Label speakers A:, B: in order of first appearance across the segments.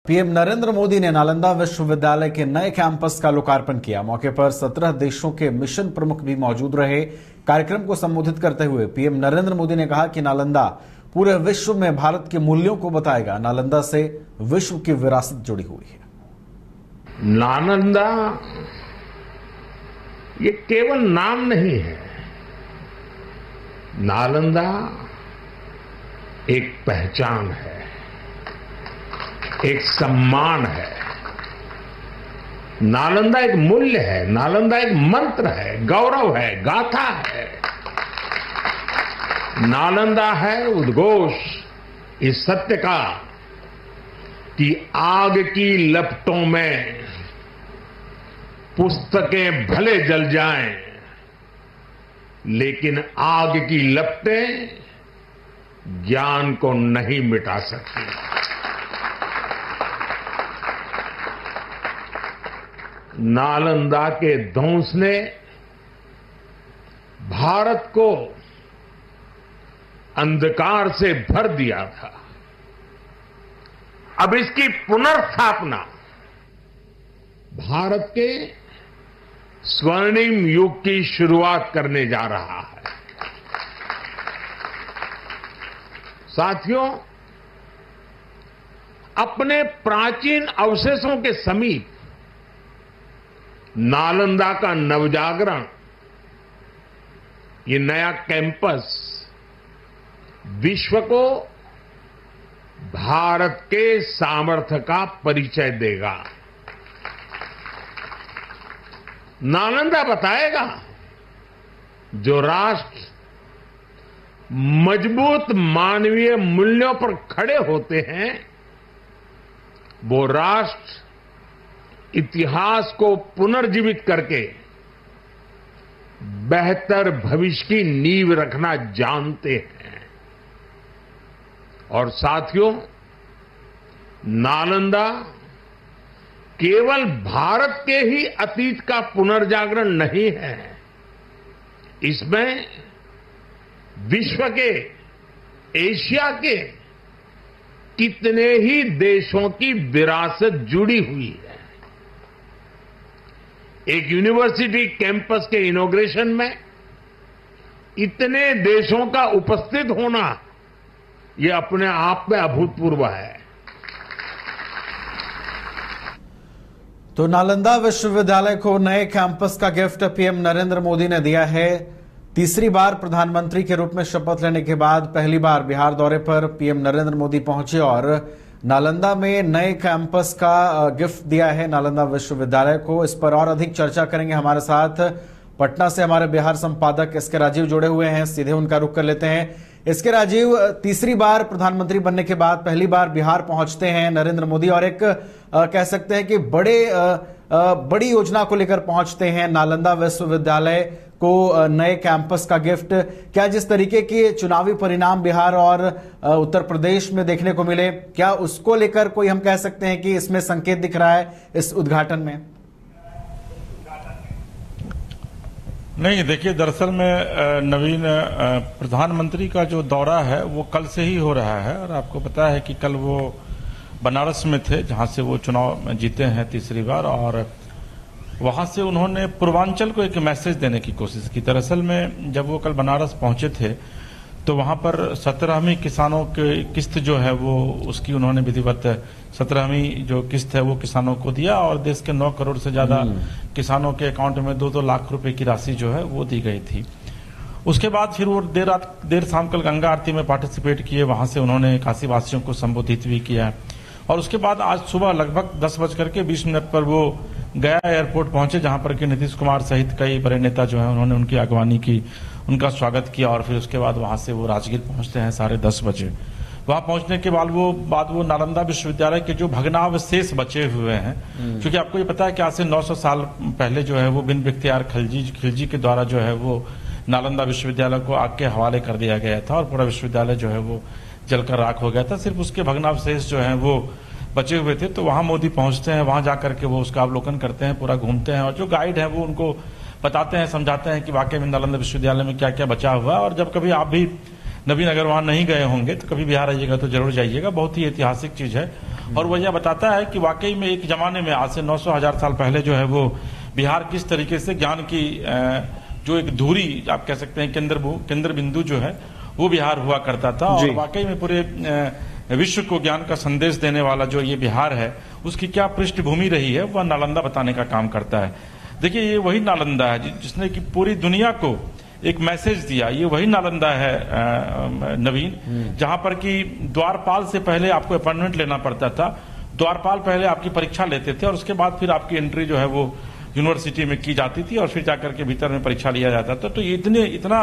A: PM Narendra Modi ने नालंदा विश्वविद्यालय के नए कैंपस का लोकार्पण किया। मौके पर 17 देशों के मिशन प्रमुख भी मौजूद रहे। कार्यक्रम को संबोधित करते हुए पीएम नरेंद्र मोदी ने कहा कि नालंदा पूरे विश्व में भारत के मूल्यों को बताएगा। नालंदा से विश्व की विरासत जुड़ी हुई है।
B: नालंदा ये केवल नाम नहीं है, नालंदा एक पहचान है, एक सम्मान है। नालंदा एक मूल्य है, नालंदा एक मंत्र है, गौरव है, गाथा है। नालंदा है उद्घोष इस सत्य का कि आग की लपटों में पुस्तकें भले जल जाएं, लेकिन आग की लपटें ज्ञान को नहीं मिटा सकती। नालंदा के ध्वंस ने भारत को अंधकार से भर दिया था। अब इसकी पुनर्स्थापना भारत के स्वर्णिम युग की शुरुआत करने जा रहा है। साथियों, अपने प्राचीन अवशेषों के समीप नालंदा का नवजागरण, ये नया कैंपस विश्व को भारत के सामर्थ्य का परिचय देगा। नालंदा बताएगा जो राष्ट्र मजबूत मानवीय मूल्यों पर खड़े होते हैं, वो राष्ट्र इतिहास को पुनर्जीवित करके बेहतर भविष्य की नींव रखना जानते हैं। और साथियों, नालंदा केवल भारत के ही अतीत का पुनर्जागरण नहीं है, इसमें विश्व के, एशिया के कितने ही देशों की विरासत जुड़ी हुई है। एक यूनिवर्सिटी कैंपस के इनॉग्रेशन में इतने देशों का उपस्थित होना, यह अपने आप में अभूतपूर्व है।
A: तो नालंदा विश्वविद्यालय को नए कैंपस का गिफ्ट पीएम नरेंद्र मोदी ने दिया है। तीसरी बार प्रधानमंत्री के रूप में शपथ लेने के बाद पहली बार बिहार दौरे पर पीएम नरेंद्र मोदी पहुंचे और नालंदा में नए कैंपस का गिफ्ट दिया है नालंदा विश्वविद्यालय को। इस पर और अधिक चर्चा करेंगे। हमारे साथ पटना से हमारे बिहार संपादक एसके राजीव जुड़े हुए हैं, सीधे उनका रुख कर लेते हैं। एसके राजीव, तीसरी बार प्रधानमंत्री बनने के बाद पहली बार बिहार पहुंचते हैं नरेंद्र मोदी और एक कह सकते हैं कि बड़ी योजना को लेकर पहुंचते हैं। नालंदा विश्वविद्यालय को नए कैंपस का गिफ्ट, क्या जिस तरीके के चुनावी परिणाम बिहार और उत्तर प्रदेश में देखने को मिले, क्या उसको लेकर कोई हम कह सकते हैं कि इसमें संकेत दिख रहा है इस उद्घाटन में?
C: नहीं, देखिए, दरअसल में नवीन प्रधानमंत्री का जो दौरा है वो कल से ही हो रहा है और आपको पता है कि कल वो बनारस में थे, जहां से वो चुनाव जीते हैं तीसरी बार, और वहां से उन्होंने पूर्वांचल को एक मैसेज देने की कोशिश की। दरअसल में जब वो कल बनारस पहुंचे थे तो वहां पर 17वीं किसानों की किस्त जो है वो उसकी उन्होंने विधिवत 17वीं जो किस्त है वो किसानों को दिया और देश के 9 करोड़ से ज्यादा किसानों के अकाउंट में 2-2 लाख रुपए की राशि जो है वो दी गई थी। उसके बाद फिर वो देर शाम कल गंगा आरती में पार्टिसिपेट किए, वहां से उन्होंने काशी वासियों को संबोधित भी किया और उसके बाद आज सुबह लगभग 10:20 पर वो गया एयरपोर्ट पहुंचे, जहां पर कि नीतीश कुमार सहित कई बड़े नेता जो हैं उन्होंने उनकी अगवानी की, उनका स्वागत किया और फिर उसके बाद वहां से वो राजगीर पहुंचते हैं 10:30 बजे। वहां पहुंचने के बाद वो नालंदा विश्वविद्यालय के जो भग्नावशेष बचे हुए हैं, क्योंकि आपको ये पता है कि आज से 900 साल पहले जो है वो बिन बख्तियार खिलजी के द्वारा जो है वो नालंदा विश्वविद्यालय को आग के हवाले कर दिया गया था और पूरा विश्वविद्यालय जो है वो जलकर राख हो गया था। सिर्फ उसके भग्नावशेष जो है वो बचे हुए थे। तो वहां मोदी पहुंचते हैं, वहां जाकर के वो उसका अवलोकन करते हैं, पूरा घूमते हैं और जो गाइड है वो उनको बताते हैं, समझाते हैं कि वाकई में नालंदा विश्वविद्यालय में क्या क्या बचा हुआ है। और जब कभी आप भी नवीन अगर वहां नहीं गए होंगे तो कभी बिहार आइएगा तो जरूर जाइएगा, बहुत ही ऐतिहासिक चीज है। और वह यह बताता है कि वाकई में एक जमाने में आज से 900,000 साल पहले जो है वो बिहार किस तरीके से ज्ञान की जो एक धुरी आप कह सकते हैं केंद्र बिंदु जो है वो बिहार हुआ करता था। और वाकई में पूरे विश्व को ज्ञान का संदेश देने वाला जो ये बिहार है उसकी क्या पृष्ठभूमि रही है वह नालंदा बताने का काम करता है। देखिए ये वही नालंदा है जिसने कि पूरी दुनिया को एक मैसेज दिया। ये वही नालंदा है नवीन, जहां पर कि द्वारपाल से पहले आपको अपॉइंटमेंट लेना पड़ता था। द्वारपाल पहले आपकी परीक्षा लेते थे और उसके बाद फिर आपकी एंट्री जो है वो यूनिवर्सिटी में की जाती थी और फिर जाकर के भीतर में परीक्षा लिया जाता था। तो इतना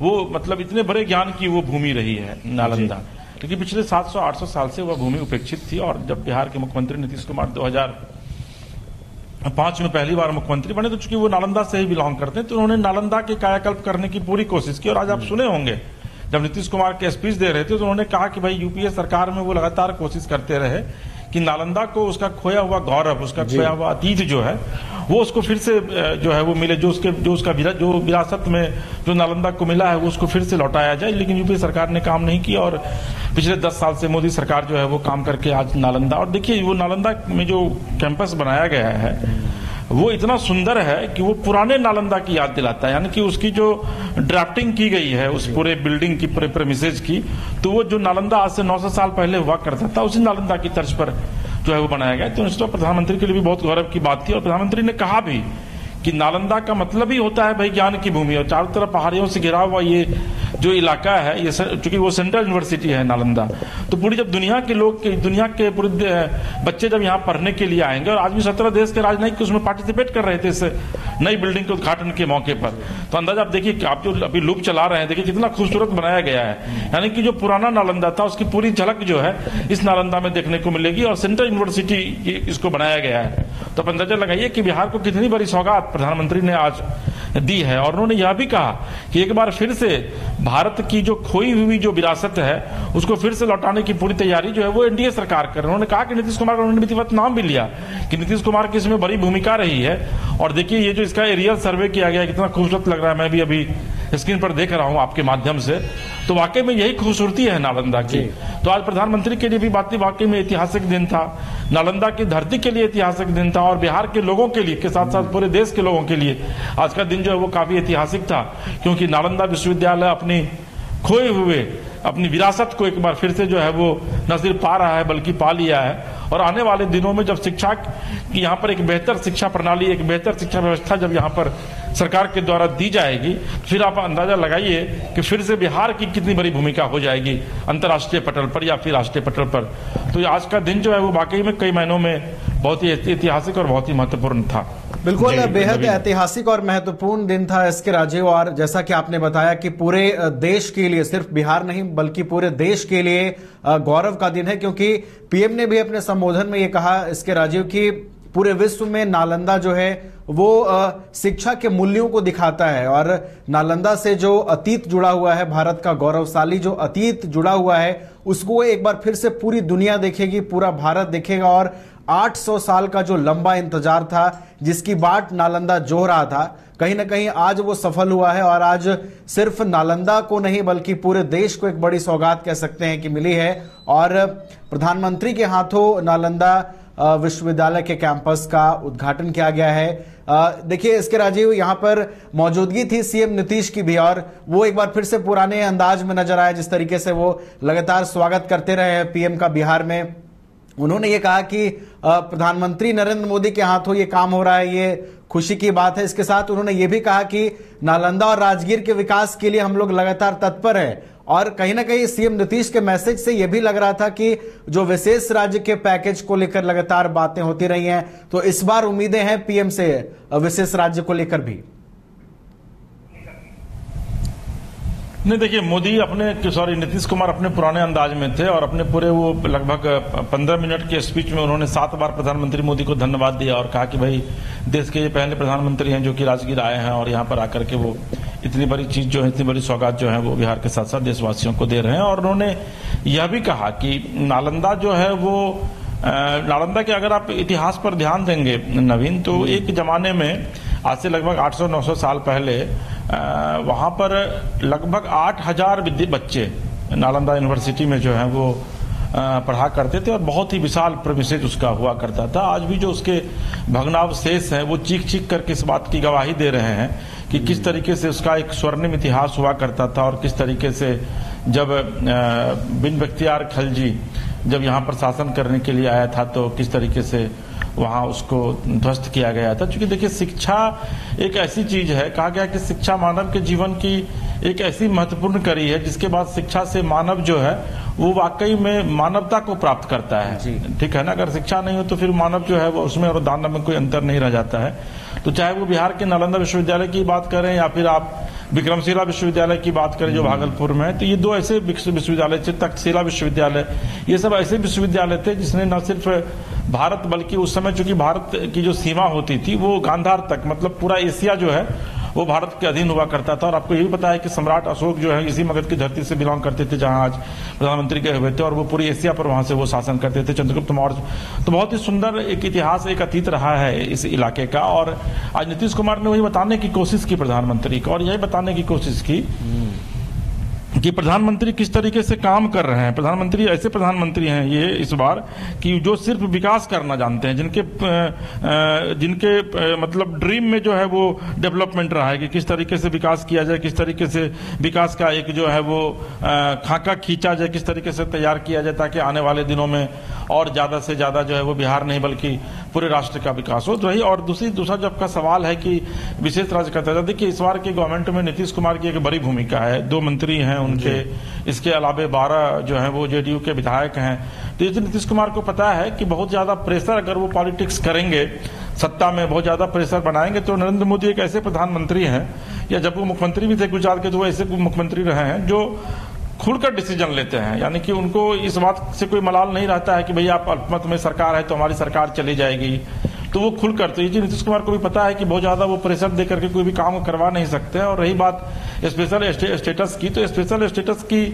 C: वो मतलब इतने बड़े ज्ञान की वो भूमि रही है नालंदा। लेकिन पिछले 700-800 साल से वह भूमि उपेक्षित थी। और जब बिहार के मुख्यमंत्री नीतीश कुमार 2005 में पहली बार मुख्यमंत्री बने तो चूंकि वो नालंदा से ही बिलोंग करते हैं तो उन्होंने नालंदा के कायाकल्प करने की पूरी कोशिश की। और आज आप सुने होंगे जब नीतीश कुमार के स्पीच दे रहे थे तो उन्होंने कहा कि भाई यूपीए सरकार में वो लगातार कोशिश करते रहे कि नालंदा को उसका खोया हुआ गौरव, उसका खोया हुआ अतीत जो है वो उसको फिर से जो है वो मिले, जो विरासत में जो नालंदा को मिला है वो उसको फिर से लौटाया जाए। लेकिन यूपीए सरकार ने काम नहीं किया और पिछले 10 साल से मोदी सरकार जो है वो काम करके आज नालंदा, और देखिए वो नालंदा में जो कैंपस बनाया गया है वो इतना सुंदर है कि वो पुराने नालंदा की याद दिलाता है। यानी कि उसकी जो ड्राफ्टिंग की गई है उस पूरे बिल्डिंग की, पूरे प्रेमिसेज की, तो वो जो नालंदा आज से 900 साल पहले हुआ करता था उसी नालंदा की तर्ज पर जो है वो बनाया गया। तो निश्चित प्रधानमंत्री के लिए भी बहुत गौरव की बात थी। और प्रधानमंत्री ने कहा भी कि नालंदा का मतलब ही होता है भाई ज्ञान की भूमि, और चारों तरफ पहाड़ियों से घिरा हुआ ये जो इलाका है, ये चूंकि वो सेंट्रल यूनिवर्सिटी है नालंदा, तो पूरी जब दुनिया के पूरे बच्चे जब यहाँ पढ़ने के लिए आएंगे, और आज भी 17 देश के राजनयिक उसमें पार्टिसिपेट कर रहे थे इस नई बिल्डिंग के उद्घाटन के मौके पर, तो अंदाजा आप देखिए, आप जो अभी लूप चला रहे हैं देखिए कितना खूबसूरत बनाया गया है। यानी कि जो पुराना नालंदा था उसकी पूरी झलक जो है इस नालंदा में देखने को मिलेगी, और सेंट्रल यूनिवर्सिटी इसको बनाया गया है। तो आप अंदाजा लगाइए कि बिहार को कितनी बड़ी सौगात प्रधानमंत्री ने आज दी है। और उन्होंने यह भी कहा कि एक बार फिर से भारत की जो खोई हुई जो विरासत है उसको फिर से लौटाने की पूरी तैयारी जो है वो एनडीए सरकार कर रही है। उन्होंने कहा कि नीतीश कुमार का, उन्होंने विधिवत नाम भी लिया कि नीतीश कुमार की इसमें बड़ी भूमिका रही है। और देखिए ये जो इसका एरियल सर्वे किया गया कितना खूबसूरत लग रहा है, मैं भी अभी स्क्रीन पर देख रहा हूं आपके माध्यम से, तो वाकई में यही खूबसूरती है नालंदा की। तो आज प्रधानमंत्री के लिए भी बात वाकई में ऐतिहासिक दिन था, नालंदा की धरती के लिए ऐतिहासिक दिन था, और बिहार के लोगों के लिए के साथ साथ पूरे देश के लोगों के लिए आज का दिन जो है वो काफी ऐतिहासिक था, क्योंकि नालंदा विश्वविद्यालय अपनी खोए हुए अपनी विरासत को एक बार फिर से जो है वो न सिर्फ पा रहा है बल्कि पा लिया है। और आने वाले दिनों में जब शिक्षा की यहाँ पर एक बेहतर शिक्षा प्रणाली, एक बेहतर शिक्षा व्यवस्था जब यहाँ पर सरकार के द्वारा दी जाएगी, फिर आप अंदाजा लगाइए कि फिर से बिहार की कितनी बड़ी भूमिका हो जाएगी अंतर्राष्ट्रीय पटल पर या फिर राष्ट्रीय पटल पर। तो आज का दिन जो है वो वाकई में कई महीनों में बहुत ही ऐतिहासिक और बहुत ही महत्वपूर्ण था।
A: बिल्कुल, बेहद ऐतिहासिक और महत्वपूर्ण दिन था इसके राजीव। और जैसा कि आपने बताया कि पूरे देश के लिए, सिर्फ बिहार नहीं बल्कि पूरे देश के लिए गौरव का दिन है, क्योंकि पीएम ने भी अपने संबोधन में ये कहा इसके राजीव की पूरे विश्व में नालंदा जो है वो शिक्षा के मूल्यों को दिखाता है। और नालंदा से जो अतीत जुड़ा हुआ है, भारत का गौरवशाली जो अतीत जुड़ा हुआ है, उसको एक बार फिर से पूरी दुनिया देखेगी, पूरा भारत देखेगा। और 800 साल का जो लंबा इंतजार था, जिसकी बाट नालंदा जो रहा था, कहीं ना कहीं आज वो सफल हुआ है। और आज सिर्फ नालंदा को नहीं बल्कि पूरे देश को एक बड़ी सौगात कह सकते हैं कि मिली है। और प्रधानमंत्री के हाथों नालंदा विश्वविद्यालय के कैंपस का उद्घाटन किया गया है। देखिए इसके राजीव, यहाँ पर मौजूदगी थी सीएम नीतीश की भी, और वो एक बार फिर से पुराने अंदाज में नजर आया, जिस तरीके से वो लगातार स्वागत करते रहे हैं पीएम का बिहार में। उन्होंने ये कहा कि प्रधानमंत्री नरेंद्र मोदी के हाथों ये काम हो रहा है, ये खुशी की बात है। इसके साथ उन्होंने ये भी कहा कि नालंदा और राजगीर के विकास के लिए हम लोग लगातार तत्पर हैं। और कहीं ना कहीं सीएम नीतीश के मैसेज से यह भी लग रहा था कि जो विशेष राज्य के पैकेज को लेकर लगातार बातें होती रही हैं, तो इस बार उम्मीदें हैं पीएम से विशेष राज्य को लेकर भी।
C: नहीं, देखिए नीतीश कुमार अपने पुराने अंदाज में थे, और अपने पूरे वो लगभग 15 मिनट के स्पीच में उन्होंने 7 बार प्रधानमंत्री मोदी को धन्यवाद दिया और कहा कि भाई देश के ये पहले प्रधानमंत्री हैं जो कि राजगीर आए हैं और यहाँ पर आकर के वो इतनी बड़ी चीज जो है, इतनी बड़ी सौगात जो है वो बिहार के साथ साथ देशवासियों को दे रहे हैं। और उन्होंने यह भी कहा कि नालंदा जो है वो नालंदा के अगर आप इतिहास पर ध्यान देंगे नवीन, तो एक जमाने में आज से लगभग 800-900 साल पहले वहां पर लगभग 8000 बच्चे नालंदा यूनिवर्सिटी में जो है वो पढ़ा करते थे और बहुत ही विशाल प्रेमिसेस उसका हुआ करता था। आज भी जो उसके भग्नावशेष हैं वो चीख चीख करके इस बात की गवाही दे रहे हैं कि किस तरीके से उसका एक स्वर्णिम इतिहास हुआ करता था और किस तरीके से जब बिन बख्तियार खलजी जब यहाँ पर शासन करने के लिए आया था तो किस तरीके से वहाँ उसको ध्वस्त किया गया था। क्योंकि देखिए शिक्षा एक ऐसी चीज है, कहा गया कि शिक्षा मानव के जीवन की एक ऐसी महत्वपूर्ण कड़ी है जिसके बाद शिक्षा से मानव जो है वो वाकई में मानवता को प्राप्त करता है। ठीक है ना, अगर शिक्षा नहीं हो तो फिर मानव जो है वो उसमें और दानव में कोई अंतर नहीं रह जाता है। तो चाहे वो बिहार के नालंदा विश्वविद्यालय की बात करें या फिर आप विक्रमशिला विश्वविद्यालय की बात करें जो भागलपुर में है, तो ये दो ऐसे विश्वविद्यालय थे, तक्षशिला विश्वविद्यालय, ये सब ऐसे विश्वविद्यालय थे जिसने न सिर्फ भारत बल्कि उस समय चूंकि भारत की जो सीमा होती थी वो गांधार तक, मतलब पूरा एशिया जो है वो भारत के अधीन हुआ करता था। और आपको ये भी पता है कि सम्राट अशोक जो है इसी मगध की धरती से बिलोंग करते थे जहां आज प्रधानमंत्री गए हुए थे और वो पूरी एशिया पर वहां से वो शासन करते थे, चंद्रगुप्त मौर्य। तो बहुत ही सुंदर एक इतिहास, एक अतीत रहा है इस इलाके का। और आज नीतीश कुमार ने वही बताने की कोशिश की प्रधानमंत्री को, और यही बताने की कोशिश की कि प्रधानमंत्री किस तरीके से काम कर रहे हैं। प्रधानमंत्री ऐसे प्रधानमंत्री हैं ये इस बार कि जो सिर्फ विकास करना जानते हैं, जिनके मतलब ड्रीम में जो है वो डेवलपमेंट रहा है कि किस तरीके से विकास किया जाए, किस तरीके से विकास का एक जो है वो खाका खींचा जाए, किस तरीके से तैयार किया जाए ताकि आने वाले दिनों में और ज्यादा से ज्यादा जो है वो बिहार नहीं बल्कि पूरे राष्ट्र का विकास हो। तो और दूसरा जब का सवाल है कि विशेष राज्य का दर्जा, देखिए इस बार की गवर्नमेंट में नीतीश कुमार की एक बड़ी भूमिका है, 2 मंत्री हैं उनके, इसके अलावा 12 जो है वो जेडीयू के विधायक हैं। तो ये नीतीश कुमार को पता है कि बहुत ज्यादा प्रेशर अगर वो पॉलिटिक्स करेंगे, सत्ता में बहुत ज्यादा प्रेशर बनाएंगे, तो नरेंद्र मोदी एक ऐसे प्रधानमंत्री हैं, या जब वो मुख्यमंत्री भी थे गुजरात के तो वो ऐसे मुख्यमंत्री रहे हैं जो खुलकर डिसीजन लेते हैं। यानी कि उनको इस बात से कोई मलाल नहीं रहता है कि भैया आप अल्पमत में सरकार है तो हमारी सरकार चली जाएगी, तो वो खुलकर, तो ये नीतीश कुमार को भी पता है कि बहुत ज्यादा वो प्रेशर दे करके कोई भी काम करवा नहीं सकते हैं। और रही बात स्पेशल स्टेटस की, तो स्पेशल स्टेटस की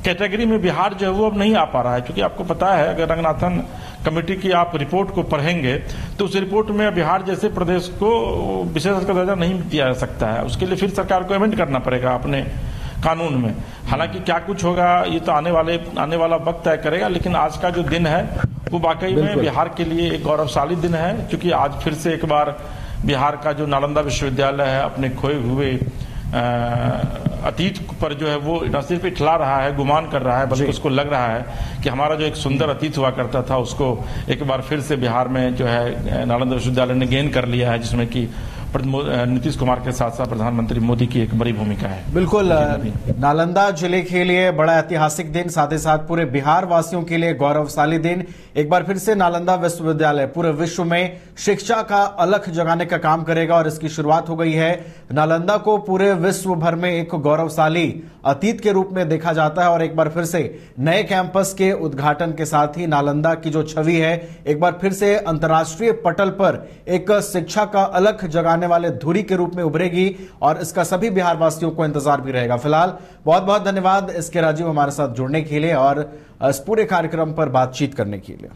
C: कैटेगरी में बिहार जो है वो अब नहीं आ पा रहा है, क्योंकि आपको पता है अगर रंगनाथन कमेटी की आप रिपोर्ट को पढ़ेंगे तो उस रिपोर्ट में बिहार जैसे प्रदेश को विशेष का दर्जा नहीं दिया जा सकता है। उसके लिए फिर सरकार को अमेंड करना पड़ेगा अपने कानून में। हालांकि क्या कुछ होगा ये तो आने वाला वक्त तय करेगा, लेकिन आज का जो दिन है वो वाकई में बिहार के लिए एक गौरवशाली दिन है, क्योंकि आज फिर से एक बार बिहार का जो नालंदा विश्वविद्यालय है अपने खोए हुए अतीत पर जो है वो न सिर्फ इठला रहा है, गुमान कर रहा है, बल्कि उसको लग रहा है कि हमारा जो एक सुंदर अतीत हुआ करता था उसको एक बार फिर से बिहार में जो है नालंदा विश्वविद्यालय ने गेन कर लिया है, जिसमें कि नीतीश कुमार के साथ साथ प्रधानमंत्री मोदी की एक बड़ी भूमिका है।
A: बिल्कुल, नालंदा जिले के लिए बड़ा ऐतिहासिक दिन, साथ ही साथ पूरे बिहार वासियों के लिए गौरवशाली दिन। एक बार फिर से नालंदा विश्वविद्यालय पूरे विश्व में शिक्षा का अलख जगाने का काम करेगा और इसकी शुरुआत हो गई है। नालंदा को पूरे विश्व भर में एक गौरवशाली अतीत के रूप में देखा जाता है और एक बार फिर से नए कैंपस के उद्घाटन के साथ ही नालंदा की जो छवि है एक बार फिर से अंतर्राष्ट्रीय पटल पर एक शिक्षा का अलख जगाने वाले धुरी के रूप में उभरेगी और इसका सभी बिहार वासियों को इंतजार भी रहेगा। फिलहाल बहुत बहुत धन्यवाद इसके राजीव हमारे साथ जुड़ने के लिए और इस पूरे कार्यक्रम पर बातचीत करने के लिए।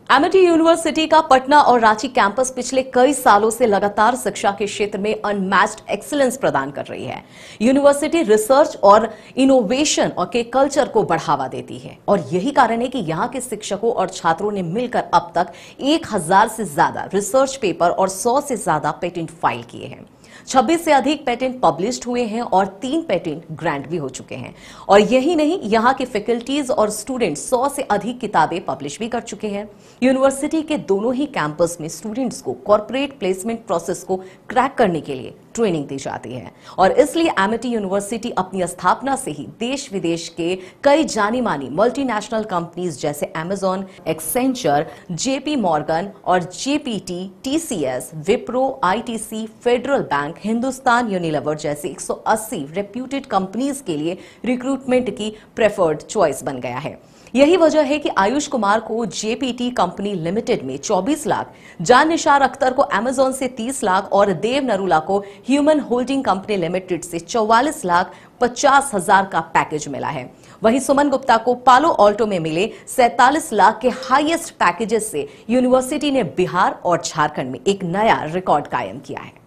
D: एमिटी यूनिवर्सिटी का पटना और रांची कैंपस पिछले कई सालों से लगातार शिक्षा के क्षेत्र में अनमैच्ड एक्सीलेंस प्रदान कर रही है। यूनिवर्सिटी रिसर्च और इनोवेशन और के कल्चर को बढ़ावा देती है और यही कारण है कि यहां के शिक्षकों और छात्रों ने मिलकर अब तक 1000 से ज्यादा रिसर्च पेपर और 100 से ज्यादा पेटेंट फाइल किए हैं। 26 से अधिक पेटेंट पब्लिश्ड हुए हैं और 3 पेटेंट ग्रांट भी हो चुके हैं। और यही नहीं, यहां के फैकल्टीज और स्टूडेंट 100 से अधिक किताबें पब्लिश भी कर चुके हैं। यूनिवर्सिटी के दोनों ही कैंपस में स्टूडेंट्स को कॉर्पोरेट प्लेसमेंट प्रोसेस को क्रैक करने के लिए ट्रेनिंग दी जाती है और इसलिए एमिटी यूनिवर्सिटी अपनी स्थापना से ही देश विदेश के कई जानी मानी मल्टीनेशनल कंपनीज जैसे अमेजॉन, एक्सेंचर, जेपी मॉर्गन और GPT, TCS, Wipro, ITC, federal bank, Hindustan Unilever जैसे 180 रेप्यूटेड कंपनीज के लिए रिक्रूटमेंट की प्रेफर्ड चॉइस बन गया है। यही वजह है कि आयुष कुमार को जेपीटी कंपनी लिमिटेड में 24 लाख, जान निसार अख्तर को अमेजॉन से 30 लाख और देव नरूला को ह्यूमन होल्डिंग कंपनी लिमिटेड से 44 लाख 50 हजार का पैकेज मिला है। वहीं सुमन गुप्ता को पालो ऑल्टो में मिले 47 लाख के हाईएस्ट पैकेजेस से यूनिवर्सिटी ने बिहार और झारखंड में एक नया रिकॉर्ड कायम किया है।